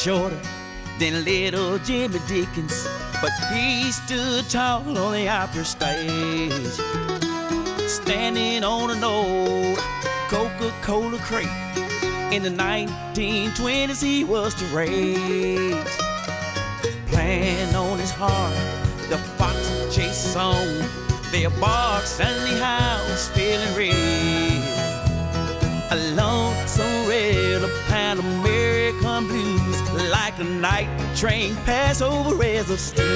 shorter than little Jimmy Dickens, but he stood tall on the opera stage, standing on an old Coca-Cola crate. In the 1920s he was to raise, playing on his harp the fox chase song. Their bark Sunday house feeling red, a lonesome red, a Pan American blues, like a night train pass over rails of steel.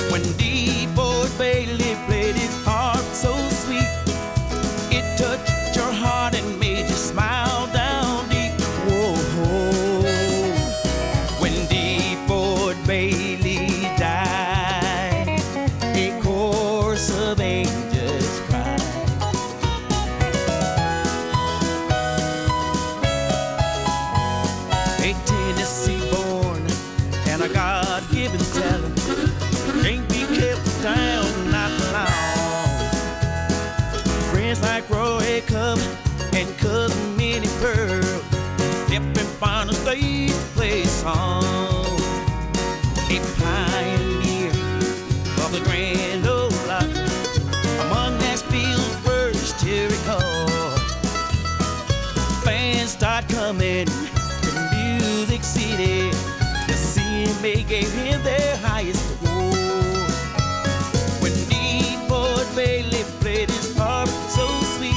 When Deford Bailey played his harp so sweet, it touched your heart and made you smile down deep. Whoa, when Deford Bailey died, a chorus of angels cried. A Tennessee born and a God-given talent, can't be kept down, not long. Friends like Roy Cub and Cousin Minnie Pearl step in front of stage to play a song. A pioneer of the Grand Ole Opry, among Nashville's first to record. Fans start coming to Music City, the CMA gave him their highest award. When Deford Bailey played his harp so sweet,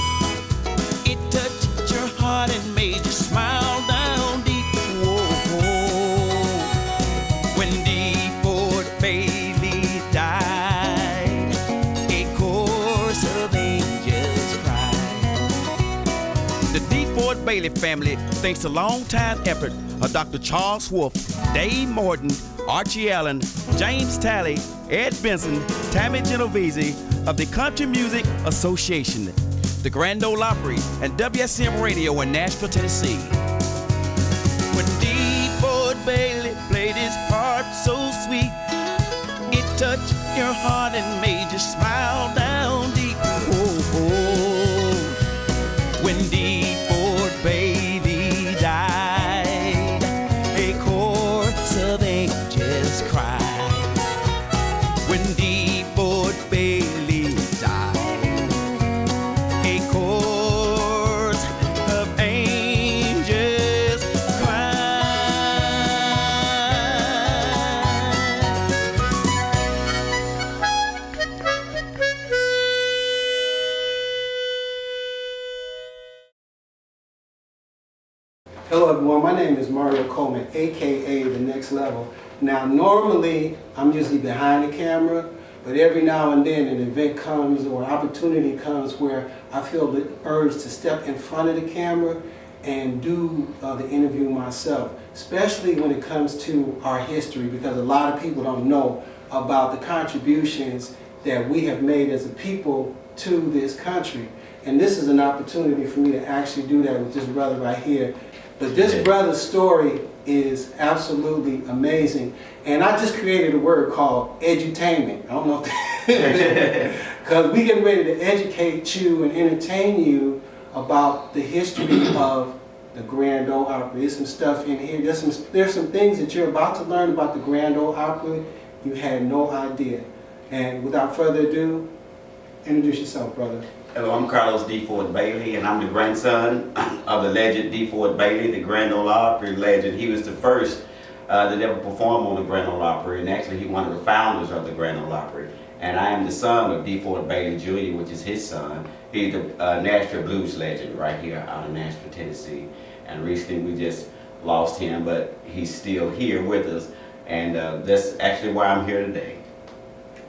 it touched your heart and made you smile down deep. Whoa, when Deford Bailey died, a chorus of angels cried. The Deford Bailey family thanks the long-time effort of Dr. Charles Wolf, Dave Morton, Archie Allen, James Talley, Ed Benson, Tammy Genovese of the Country Music Association, the Grand Ole Opry, and WSM Radio in Nashville, Tennessee. When Deford Bailey played his harp so sweet, it touched your heart and made you smile down deep. When Deford Bailey died, a chorus of angels cried. When Deford Bailey died, a chorus of angels Hello everyone, my name is Mario Coleman, aka The Next Level. Now normally I'm usually behind the camera, but every now and then an event comes or an opportunity comes where I feel the urge to step in front of the camera and do the interview myself, especially when it comes to our history, because a lot of people don't know about the contributions that we have made as a people to this country. And this is an opportunity for me to actually do that with this brother right here. But this brother's story is absolutely amazing. And I just created a word called edutainment. I don't know if because we get ready to educate you and entertain you about the history of the Grand Ole Opry. There's some stuff in here. There's some things that you're about to learn about the Grand Ole Opry you had no idea. And without further ado, introduce yourself, brother. Hello, I'm Carlos Deford Bailey, and I'm the grandson of the legend Deford Bailey, the Grand Ole Opry legend. He was the first that ever performed on the Grand Ole Opry, and actually he's one of the founders of the Grand Ole Opry. And I am the son of Deford Bailey Jr., which is his son. He's the Nashville blues legend right here out of Nashville, Tennessee. And recently we just lost him, but he's still here with us, and that's actually why I'm here today.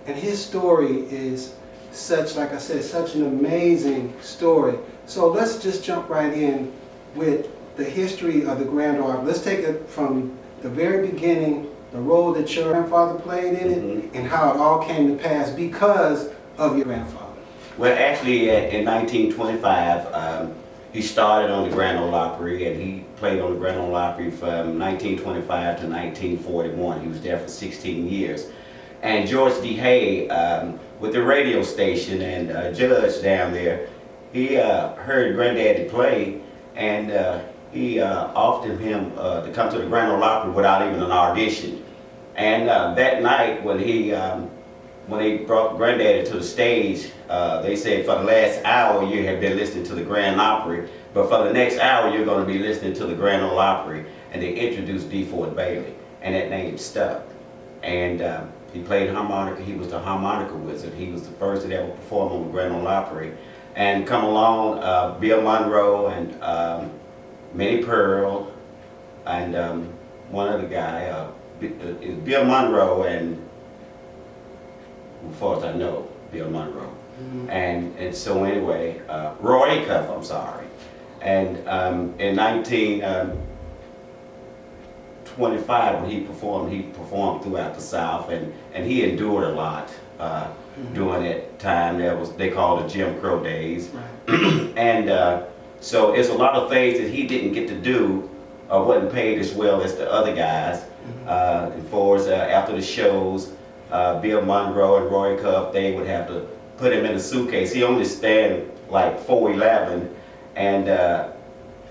And his story is such, like I said, such an amazing story. So let's just jump right in with the history of the Grand Ole Opry. Let's take it from the very beginning, the role that your grandfather played in it, and how it all came to pass because of your grandfather. Well, actually, in 1925, he started on the Grand Ole Opry, and he played on the Grand Ole Opry from 1925 to 1941. He was there for 16 years. And George D. Hay, with the radio station and judge down there, he heard Granddaddy play, and he offered him to come to the Grand Ole Opry without even an audition. And that night when they brought Granddaddy to the stage, they said for the last hour you have been listening to the Grand Opry, but for the next hour you're going to be listening to the Grand Ole Opry. And they introduced Deford Bailey, and that name stuck. And he played harmonica. He was the harmonica wizard. He was the first that ever performed on the Grand Ole Opry. And come along, Bill Monroe and Minnie Pearl, and one other guy, Bill Monroe, and as far as I know, Bill Monroe. Mm-hmm. And so anyway, Roy Acuff, I'm sorry. And in 1925, when he performed throughout the South, and he endured a lot during that time. They called it Jim Crow days. Right. And so it's a lot of things that he didn't get to do or wasn't paid as well as the other guys. Mm-hmm. As far as after the shows, Bill Monroe and Roy Acuff, they would have to put him in a suitcase. He only stand like 4'11", and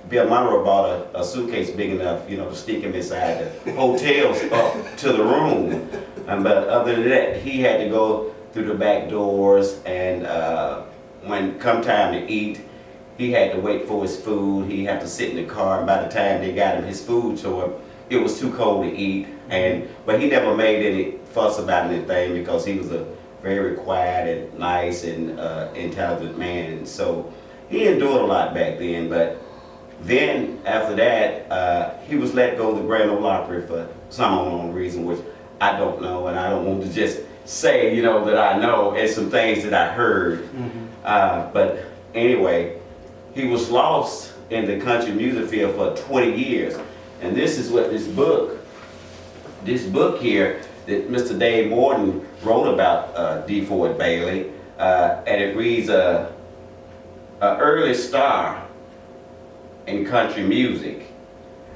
Bill Monroe bought a suitcase big enough, to stick him inside the hotels up to the room. But other than that, he had to go through the back doors, and when come time to eat, he had to wait for his food. He had to sit in the car, and by the time they got him his food to him, it was too cold to eat. But he never made any fuss about anything because he was a very quiet and nice and intelligent man. And so he endured a lot back then. But then after that, he was let go of the Grand Ole Opry for some unknown reason, which I don't know, and I don't want to just say, that I know, and some things that I heard. Mm-hmm. But anyway, he was lost in the country music field for 20 years. And this is what this book here that Mr. Dave Morton wrote about Deford Bailey, and it reads, an early star in country music.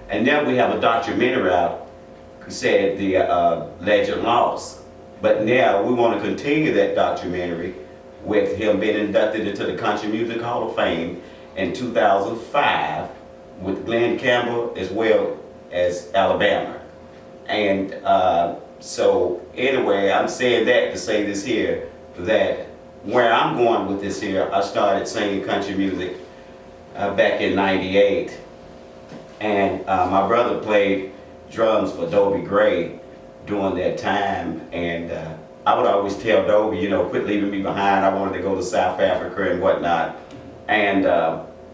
And then we have a documentary out who said the legend lost. But now we want to continue that documentary with him being inducted into the Country Music Hall of Fame in 2005 with Glenn Campbell as well as Alabama. And so anyway, I'm saying that to say this here, that where I'm going with this here, I started singing country music back in '98, and my brother played drums for Dobie Gray during that time, and I would always tell Dobie, quit leaving me behind. I wanted to go to South Africa and whatnot, and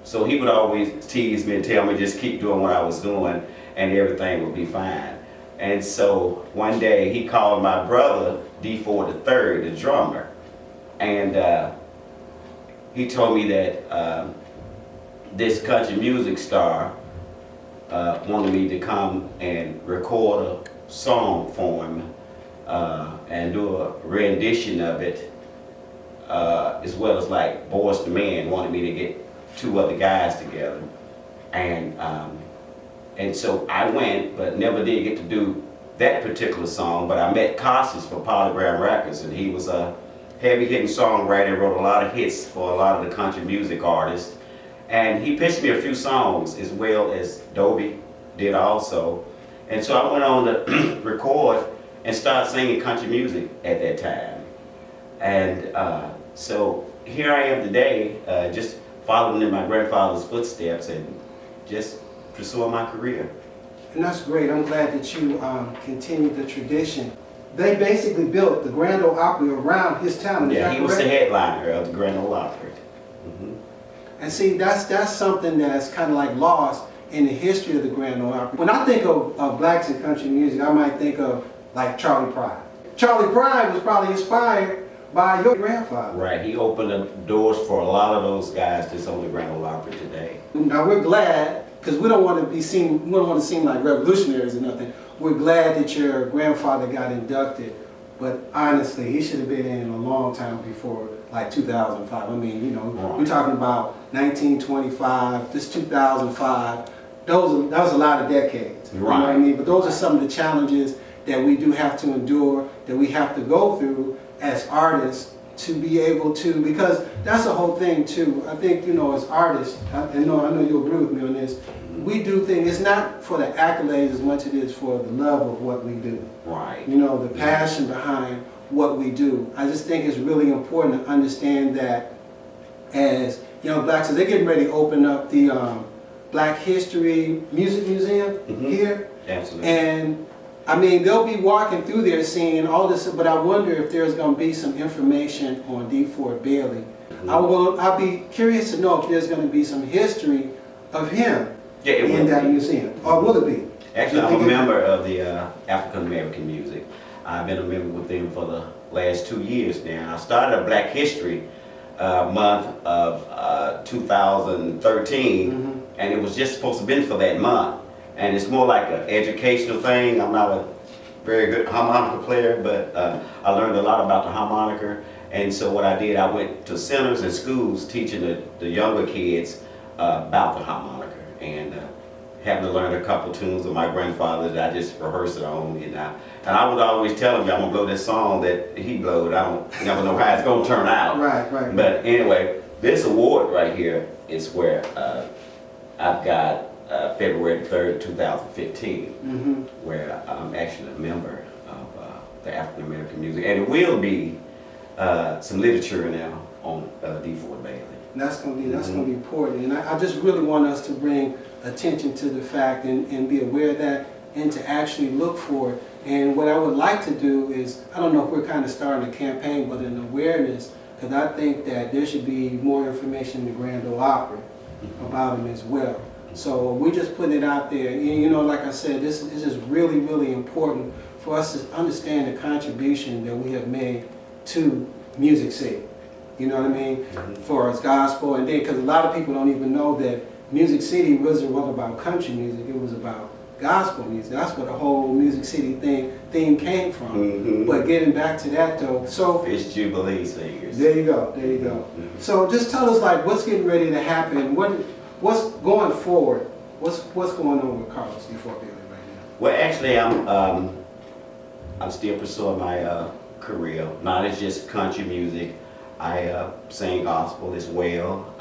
so he would always tease me and tell me just keep doing what I was doing and everything would be fine. And so one day he called my brother, Deford III, the drummer, and he told me that this country music star wanted me to come and record a song for him and do a rendition of it, as well as like Boys to Men wanted me to get 2 other guys together. And so I went, but never did get to do that particular song. But I met Costas for Polygram Records, and he was a heavy-hitting songwriter, wrote a lot of hits for a lot of the country music artists. And he pitched me a few songs as well as Dobie did also. And so I went on to record and start singing country music at that time. And so here I am today, just following in my grandfather's footsteps and just pursuing my career. And that's great. I'm glad that you continued the tradition. They basically built the Grand Ole Opry around his talent. Yeah, he was the headliner of the Grand Ole Opry. Mm-hmm. And see, that's something that's kind of like lost in the history of the Grand Ole Opry. When I think of blacks in country music, I might think of like Charlie Pride. Charlie Pride was probably inspired by your grandfather. Right, he opened the doors for a lot of those guys that's on the Grand Ole Opry today. Now we're glad, because we don't want to seem like revolutionaries or nothing. We're glad that your grandfather got inducted, but honestly, he should have been in a long time before, like 2005. I mean, we're talking about 1925, this 2005. That was a lot of decades. Right. You know what I mean? But those are some of the challenges that we do have to endure, that we have to go through as artists to be able to, because that's the whole thing too. I think, you know, as artists, I know you'll agree with me on this, we do things, it's not for the accolades as much as it is for the love of what we do. Right. You know, the passion behind what we do. I just think it's really important to understand that as young blacks, so they're getting ready to open up the Black History Music Museum here. Absolutely. And I mean, they'll be walking through there seeing all this, but I wonder if there's going to be some information on Deford Bailey. I'll be curious to know if there's going to be some history of him in that museum. Or will it be? Actually, I'm a member of the African American Music. I've been a member with them for the last 2 years now. I started a Black History month of 2013, and it was just supposed to be for that month. And it's more like an educational thing. I'm not a very good harmonica player, but I learned a lot about the harmonica. And so what I did, I went to centers and schools teaching the younger kids about the harmonica, and having to learn a couple tunes of my grandfather that I just rehearsed it on. And I would always tell him, I'm gonna blow this song that he blowed. I don't never know how it's gonna turn out. Right. But anyway, this award right here is where I've got February 3rd, 2015, where I'm actually a member of the African American Music, and it will be some literature now on Deford Bailey. And that's going to be important, and I just really want us to bring attention to the fact and be aware of that, and to actually look for it. And what I would like to do is, I don't know if we're kind of starting a campaign, but an awareness, because I think that there should be more information in the Grand Ole Opry about him as well. So we just put it out there. You know, like I said, this is really, really important for us to understand the contribution that we have made to Music City. You know what I mean? For its gospel, and then because a lot of people don't even know that Music City wasn't about country music; it was about gospel music. That's where the whole Music City theme came from. But getting back to that though, so it's Jubilee singers. There you go. So just tell us, like, what's getting ready to happen. What's going forward? What's going on with Carlos Deford Bailey right now? Well, actually, I'm still pursuing my career. Not as just country music. I sing gospel as well.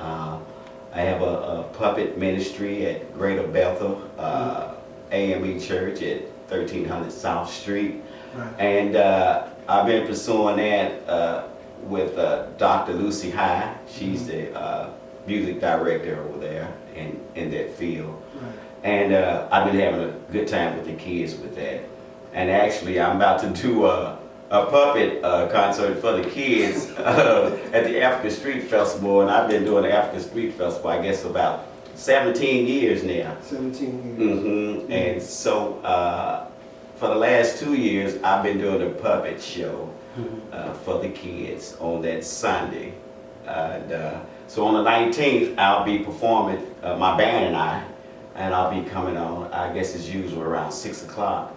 I have a puppet ministry at Greater Bethel AME Church at 1300 South Street, and I've been pursuing that with Dr. Lucy High. She's the music director over there in that field. And I've been having a good time with the kids with that. And actually, I'm about to do a puppet concert for the kids at the African Street Festival, and I've been doing the African Street Festival, I guess, about 17 years now. 17 years. And so for the last 2 years, I've been doing a puppet show for the kids on that Sunday. And so on the 19th, I'll be performing, my band and I'll be coming on, I guess as usual, around 6 o'clock.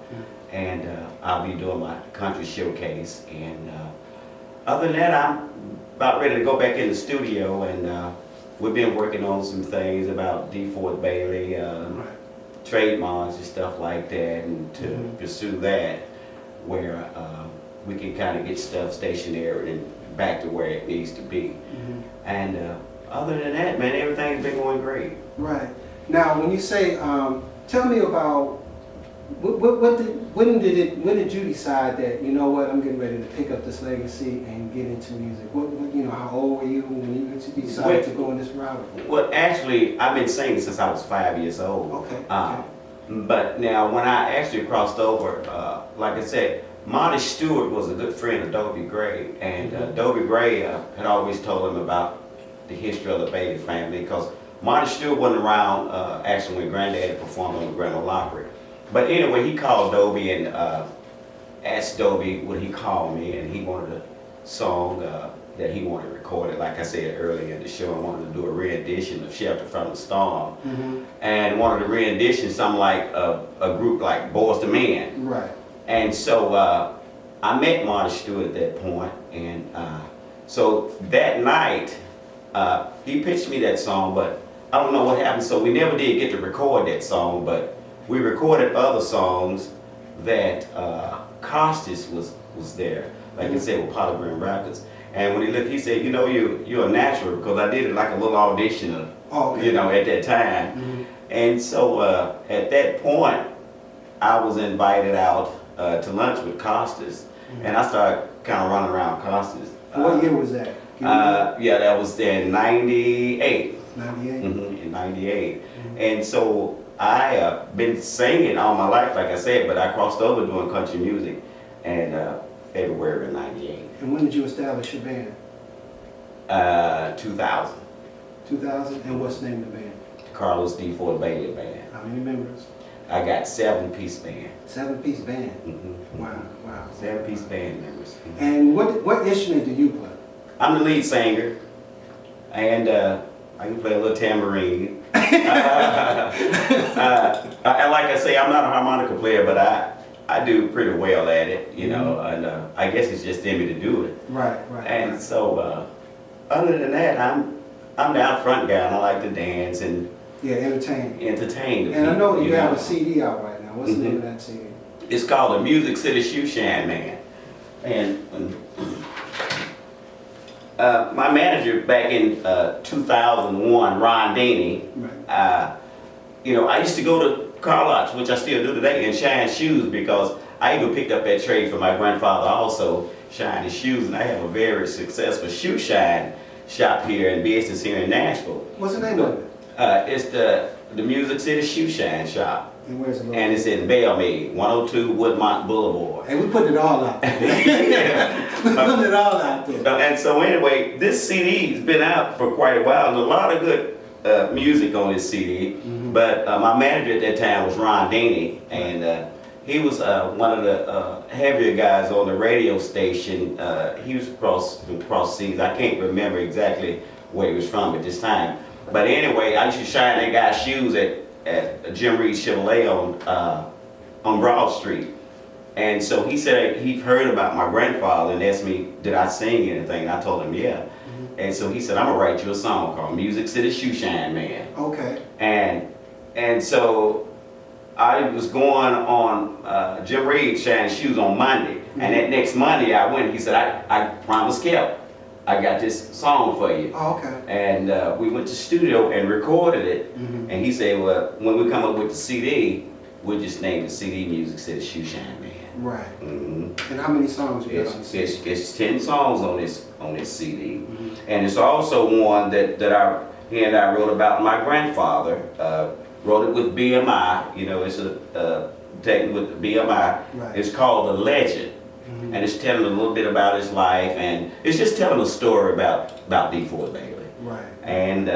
And I'll be doing my country showcase. And other than that, I'm about ready to go back in the studio, and we've been working on some things about Deford Bailey, trademarks and stuff like that, and to pursue that, where we can kind of get stuff stationary and back to where it needs to be. And other than that, man, everything's been going great. Right. Now, when you say, tell me about, when did you decide that, you know what, I'm getting ready to pick up this legacy and get into music? You know, how old were you when you decided to go in this route? Well, actually, I've been singing since I was 5 years old. Okay. But now, when I actually crossed over, like I said, Monty Stewart was a good friend of Dobie Gray, and Dobie Gray had always told him about the history of the Bailey family, because Monty Stewart wasn't around actually when Granddaddy performed on the Grand Ole Opry. But anyway, he called Dobie and asked Dobie would he call me, and he wanted a song that he wanted recorded. Like I said earlier in the show, I wanted to do a rendition of Shelter from the Storm, and wanted to rendition something like a group like Boyz II Men. Right. And so I met Monty Stewart at that point, and so that night he pitched me that song, but I don't know what happened, so we never did get to record that song, but we recorded other songs that Costas was there, like I said, with Polygram Records. And when he looked, he said, you know, you're a natural, because I did it like a little audition, Oh, okay. you know, at that time. Mhm. And so at that point, I was invited out to lunch with Costas, and I started kind of running around Costas. What year was that? Yeah, that was in 98. 98? In 98. And so I been singing all my life, like I said, but I crossed over doing country music in February of 98. And when did you establish your band? 2000. 2000? And what's the name of the band? Carlos Deford Bailey Band. How many members? I got 7-piece band. 7-piece band. Mm-hmm. Wow, wow. 7-piece band members. And what instrument do you play? I'm the lead singer, and I can play a little tambourine. And like I say, I'm not a harmonica player, but I do pretty well at it, you know, and I guess it's just in me to do it. Right, right. And right. so, other than that, I'm the out front guy, and I like to dance and Yeah, entertain. entertain the And I people, know you have a CD out right now. What's the name of that CD? It's called the Music City Shoe Shine Man. And my manager back in 2001, Ron Daney, Right. you know, I used to go to car lots, which I still do today, and shine shoes, because I even picked up that trade from my grandfather also, shining shoes, and I have a very successful shoe shine shop here in business here in Nashville. What's the name of it? It's the Music City Shoe Shine Shop, And where's the logo? and it's in Bellmead, 102 Woodmont Boulevard. Hey, we putting it all out there. We putting it all out there. And so anyway, this CD's been out for quite a while, and a lot of good music on this CD. But my manager at that time was Ron Daney, and he was one of the heavier guys on the radio station. He was across seas. I can't remember exactly where he was from at this time. But anyway, I used to shine that guy's shoes at Jim Reed Chevrolet on Broad Street. And so he said he heard about my grandfather and asked me, did I sing anything? And I told him, yeah. And so he said, I'm gonna write you a song called Music City Shoe Shine Man. Okay. And so I was going on Jim Reed shining shoes on Monday. And that next Monday I went, he said, I promised Kelp, I got this song for you. Oh, okay. And we went to the studio and recorded it. And he said, well, when we come up with the CD, we'll just name the CD Music City Shoe Shine Man. Right. And how many songs you got on the CD? It's 10 songs on this CD. And it's also one that he and I wrote about my grandfather. Wrote it with BMI, you know, it's taken with the BMI. Right. It's called The Legend. And it's telling a little bit about his life, and it's just telling a story about Deford Bailey. Right. And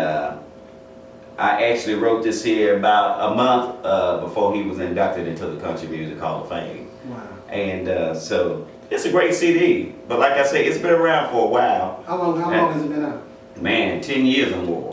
I actually wrote this here about a month before he was inducted into the Country Music Hall of Fame. Wow. And so it's a great CD, but like I say, it's been around for a while. How long has it been out? Man, 10 years or more.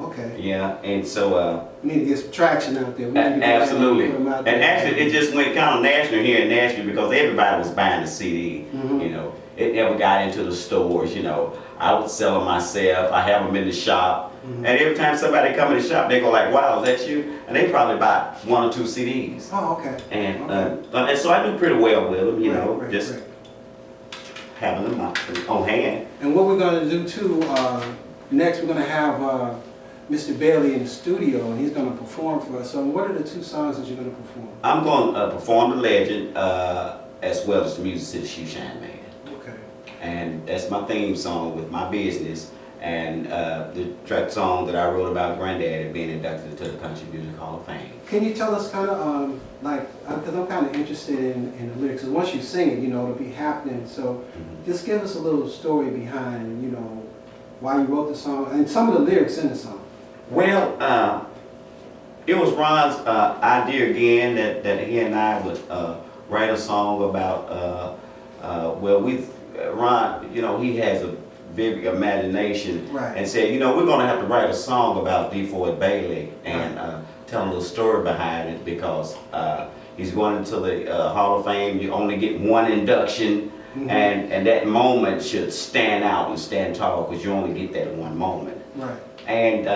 Okay. Yeah, and so We need to get some traction out there. We need to get absolutely. put 'em out And there. actually, it just went kind of national here in Nashville because everybody was buying the CD. You know, it never got into the stores. You know, I would sell them myself. I have them in the shop, and every time somebody come in the shop, they go like, "Wow, is that you?" And they probably buy 1 or 2 CDs. Oh, okay. And so I do pretty well with them. You know, Right, just right. having them on hand. And what we're going to do too, next we're going to have Mr. Bailey in the studio, and he's going to perform for us. So what are the 2 songs that you're going to perform? I'm going to perform The Legend as well as the Music City Shoe Shine Man. Okay. And that's my theme song with my business, and the track song that I wrote about Granddaddy being inducted into the Country Music Hall of Fame. Can you tell us kind of, because I'm kind of interested in the lyrics, because once you sing it, you know, it'll be happening. So just give us a little story behind, you know, why you wrote the song, and some of the lyrics in the song. Well, it was Ron's idea again that he and I would write a song about, Ron, you know, he has a big imagination, Right. and said, you know, we're going to have to write a song about Deford Bailey and tell a little story behind it, because he's going into the Hall of Fame. You only get 1 induction, and that moment should stand out and stand tall, because you only get that 1 moment. Right. And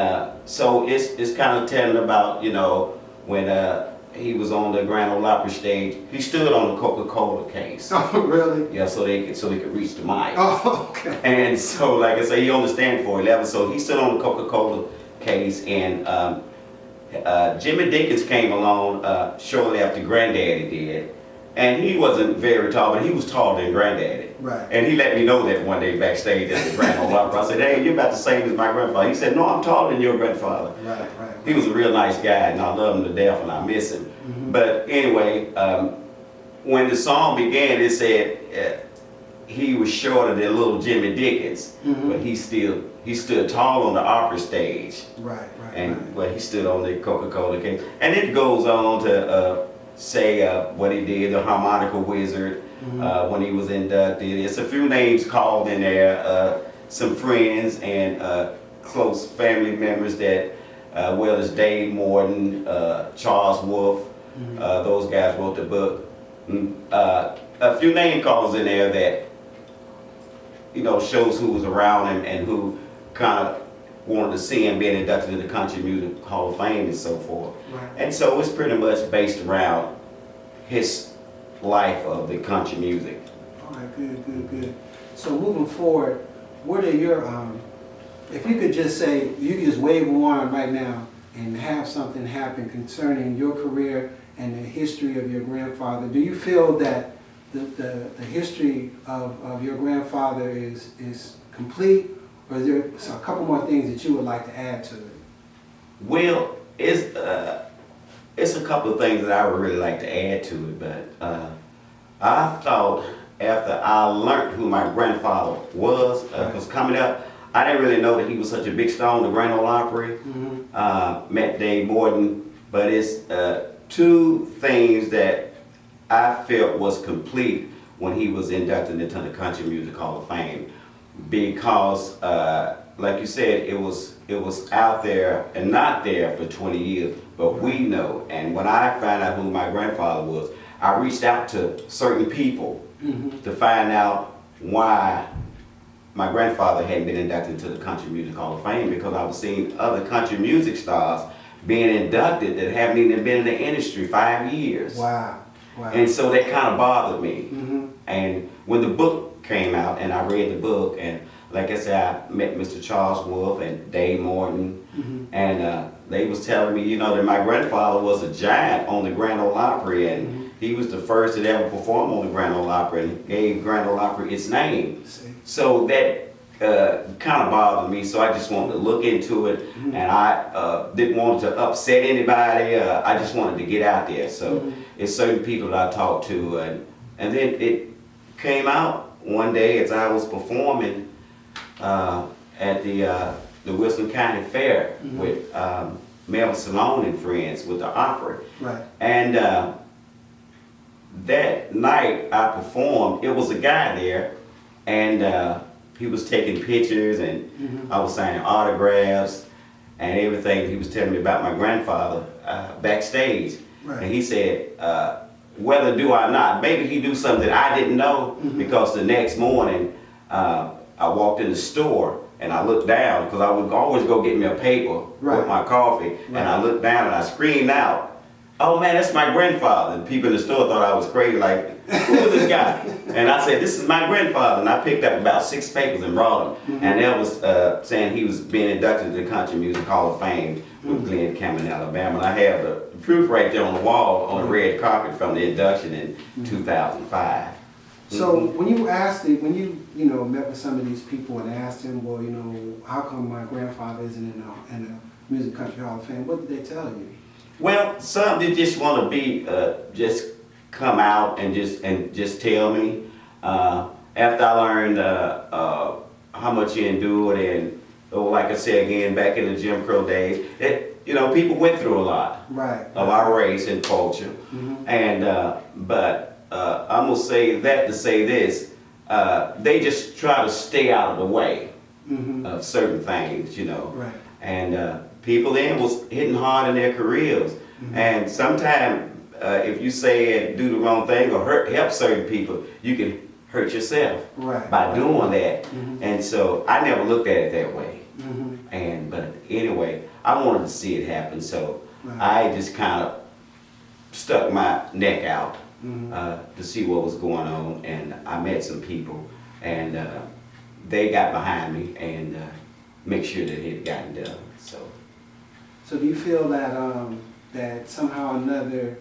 so it's kind of telling about, you know, when he was on the Grand Ole Opry stage. He stood on the Coca-Cola case. Oh, really? Yeah, so they could reach the mic. Oh, okay. And so, like I say, he only stand for 11. So he stood on the Coca-Cola case, and Jimmy Dickens came along shortly after Granddaddy did. And he wasn't very tall, but he was taller than Granddaddy. Right. And he let me know that one day backstage at the Grand Ole Opry. I said, hey, you're about the same as my grandfather. He said, no, I'm taller than your grandfather. Right. He was a real nice guy, and I love him to death, and I miss him. But anyway, when the song began, it said he was shorter than little Jimmy Dickens, but he stood tall on the opera stage. Right. And well, he stood on the Coca-Cola case. And it goes on to say what he did, the harmonica wizard, when he was inducted. It's a few names called in there, some friends and close family members that, well as Dave Morton, Charles Wolf, those guys wrote the book. A few name calls in there that, you know, shows who was around him and who kind of wanted to see him being inducted into the Country Music Hall of Fame and so forth. Right. And so it's pretty much based around his life of the country music. All right, good. So moving forward, what are your, if you could just say, you could just wave a wand right now and have something happen concerning your career and the history of your grandfather, do you feel that the history of your grandfather is complete, or is there a couple more things that you would like to add to it? Well, it's a couple of things that I would really like to add to it, but I thought after I learned who my grandfather was, because coming up, I didn't really know that he was such a big star on the Grand Ole Opry. Met Dave Morton, but it's two things that I felt was complete when he was inducted into the Country Music Hall of Fame, because like you said, it was out there and not there for 20 years, but we know. And when I found out who my grandfather was, I reached out to certain people to find out why my grandfather hadn't been inducted into the Country Music Hall of Fame, because I was seeing other country music stars being inducted that haven't even been in the industry 5 years. Wow. And so that kind of bothered me. And when the book came out and I read the book, and like I said, I met Mr. Charles Wolf and Dave Morton, and they was telling me, you know, that my grandfather was a giant on the Grand Ole Opry, and he was the first that ever performed on the Grand Ole Opry and gave Grand Ole Opry its name. So that kind of bothered me, so I just wanted to look into it, and I didn't want to upset anybody. I just wanted to get out there. So it's certain people that I talked to, and then it came out one day as I was performing at the Wilson County Fair with Melvin Salone and friends with the opera. Right. And that night I performed, it was a guy there, and he was taking pictures, and I was signing autographs and everything. He was telling me about my grandfather backstage. Right. And he said, whether do I not, maybe he do something that I didn't know, because the next morning I walked in the store and I looked down, because I would always go get me a paper with my coffee, and I looked down and I screamed out, "Oh man, that's my grandfather." And people in the store thought I was crazy, like, who is this guy? And I said, "This is my grandfather." And I picked up about 6 papers and brought them. And that was saying he was being inducted to the Country Music Hall of Fame with Glenn Cameron, Alabama. And I have the proof right there on the wall on the red carpet from the induction in 2005. So when you met with some of these people and asked them, well, you know, how come my grandfather isn't in the Music Country Hall of Fame, what did they tell you? Well, some did just want to be, just come out and just tell me. After I learned how much he endured, and like I said again, back in the Jim Crow days, you know, people went through a lot of our race and culture. And but I'm gonna say that to say this: they just try to stay out of the way of certain things, you know. Right. And people then was hitting hard in their careers, and sometimes if you say and do the wrong thing or help certain people, you can hurt yourself by doing that. And so I never looked at it that way. But anyway, I wanted to see it happen, so I just kind of stuck my neck out to see what was going on, and I met some people, and they got behind me and make sure that it had gotten done. So do you feel that that somehow or another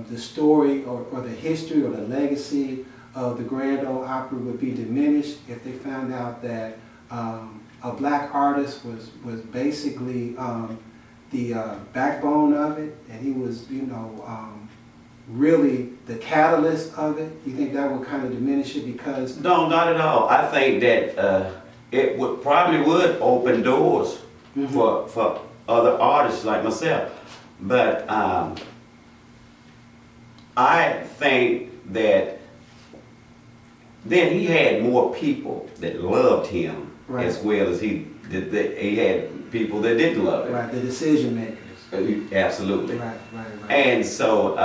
the story or the history or the legacy of the Grand Ole Opry would be diminished if they found out that a black artist was basically the backbone of it, and he was, you know, really the catalyst of it? You think that would kind of diminish it because? No, not at all. I think that it probably would open doors for other artists like myself. But I think that then he had more people that loved him, right, as well as he had people that didn't love him. Right, the decision makers. Absolutely. Right. And so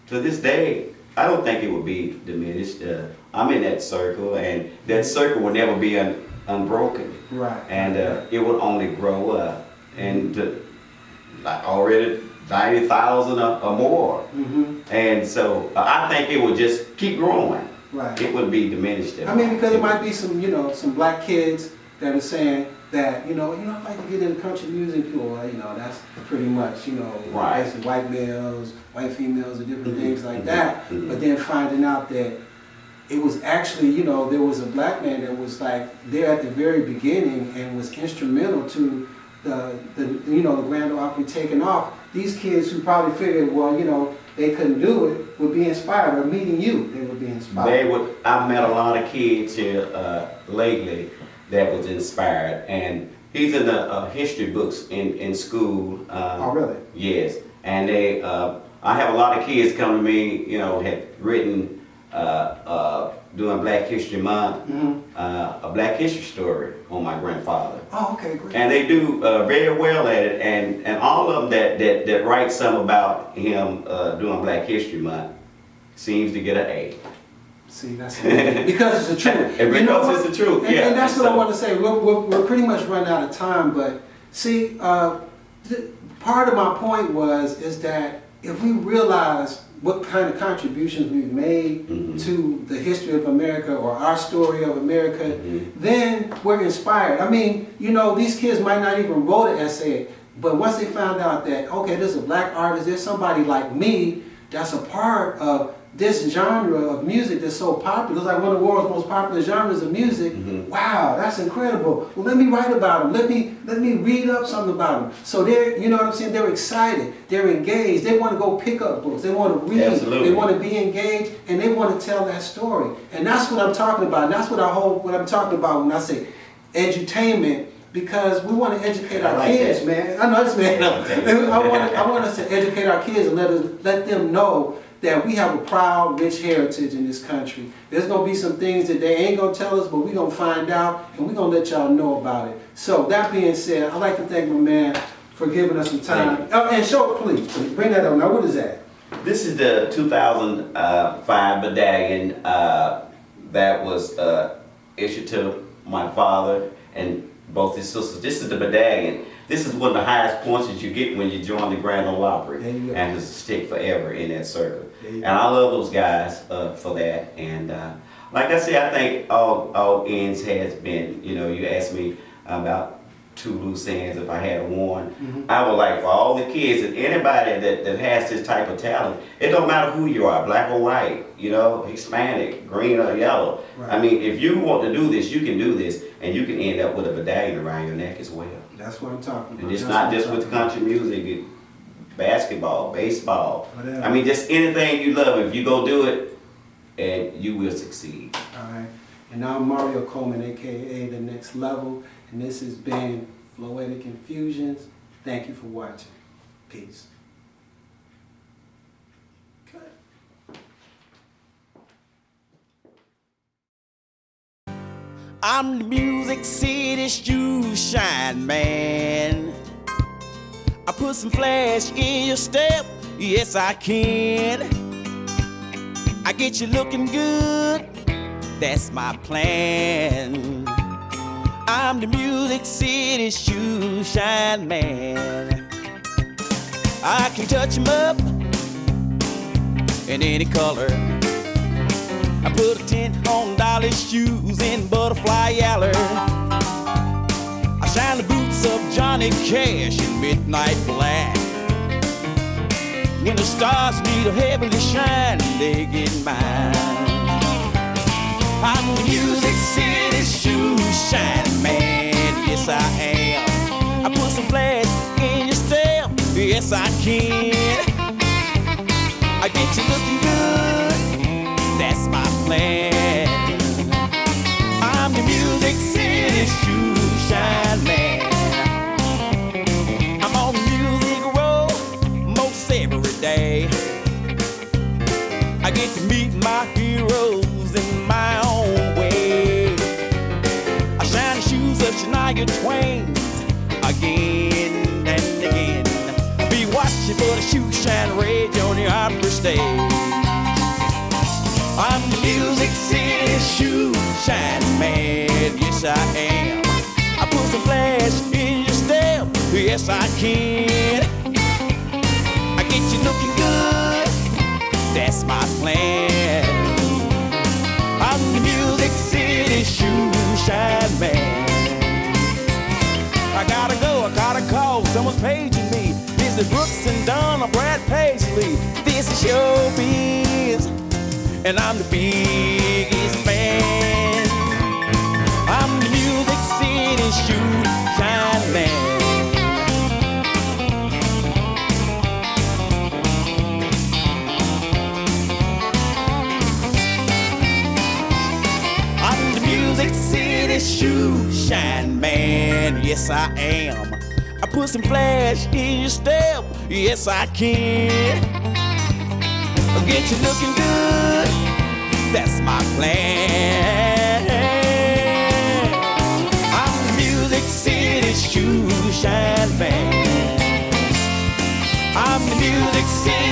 to this day, I don't think it would be diminished. I'm in that circle, and that circle will never be unbroken. Right. And it will only grow and like already 90,000 or more. And so I think it will just keep growing. Right. It wouldn't be diminished at all. I mean, because it might be some, you know, some black kids that are saying that, you know, I'd like to get into country music, or, you know, that's pretty much, you know, right, basically white males, white females, or different things like that. But then finding out that it was actually, you know, there was a black man that was like there at the very beginning and was instrumental to the you know, the Grand Ole Opry taking off. These kids who probably figured, well, you know, they couldn't do it, would be inspired, or meeting you, they would be inspired. I've met a lot of kids here lately that was inspired, and he's in the history books in school. Oh, really? Yes, and they, I have a lot of kids come to me, you know, had written during Black History Month, a Black History story on my grandfather. Oh, okay, great. And they do very well at it, and all of them that write some about him during Black History Month seems to get an A. See, that's because it's the truth. And because it's the truth, yeah. And that's what I want to say. We're pretty much running out of time, but see, part of my point is that if we realize what kind of contributions we've made to the history of America, or our story of America, then we're inspired. I mean, you know, these kids might not even wrote an essay, but once they found out that, okay, there's a black artist, there's somebody like me that's a part of this genre of music that's so popular. It's like one of the world's most popular genres of music. Wow, that's incredible. Well, let me write about them. Let me read up something about them. So they're, you know what I'm saying, they're excited, they're engaged, they want to go pick up books, they want to read, absolutely, they want to be engaged, and they want to tell that story. And that's what I'm talking about. And that's what I'm talking about when I say edutainment, because we want to educate our kids, that, man. I know this, man. I want us to educate our kids and let them know that we have a proud, rich heritage in this country. There's going to be some things that they ain't going to tell us, but we're going to find out, and we're going to let y'all know about it. So that being said, I'd like to thank my man for giving us some time. And show, please, bring that up. Now, what is that? This is the 2005 medallion that was issued to my father and both his sisters. This is the medallion. This is one of the highest points that you get when you join the Grand Ole Opry, and it's stick forever in that circle. And I love those guys for that. And like I said, I think all ends has been, you know, you asked me about 2 loose ends if I had one. I would like for all the kids and anybody that has this type of talent, it don't matter who you are, black or white, you know, Hispanic, green or yellow. Right. I mean, if you want to do this, you can do this, and you can end up with a medallion around your neck as well. That's what I'm talking about. And it's not just with country music, basketball, baseball. Whatever. I mean, just anything you love, if you go do it, and you will succeed. All right. And I'm Mario Coleman, a.k.a. The Next Level, and this has been Floetic Infusions. Thank you for watching. Peace. I'm the Music City shoe shine man. I put some flash in your step, yes I can. I get you looking good, that's my plan. I'm the Music City shoe shine man. I can touch 'em up, in any color. I put a tint on Dolly's shoes in butterfly yaller. I shine the boots of Johnny Cash in midnight black. When the stars need a heavenly shine, they get mine. I'm the Music City shoe shining man, yes I am. I put some flash in your step, yes I can. I get you looking good, that's my plan. I'm the Music City shoe shine man. I'm on the music road most every day. I get to meet my heroes in my own way. I shine the shoes of Shania Twain again and again. Be watching for the shoe shine rage on the opera stage. I'm the Music City shoe shine man, yes I am. I put some flash in your step, yes I can. I get you looking good, that's my plan. I'm the Music City shoe shine man. I gotta go, I gotta call, someone's paging me. This is Brooks and Dunn or Brad Paisley. This is showbiz, and I'm the biggest fan. I'm the Music City shoe shine man. I'm the Music City shoe shine man, yes I am. I put some flash in your step, yes I can. I'll get you looking good, that's my plan. I'm the Music City shoe shine man. I'm the Music City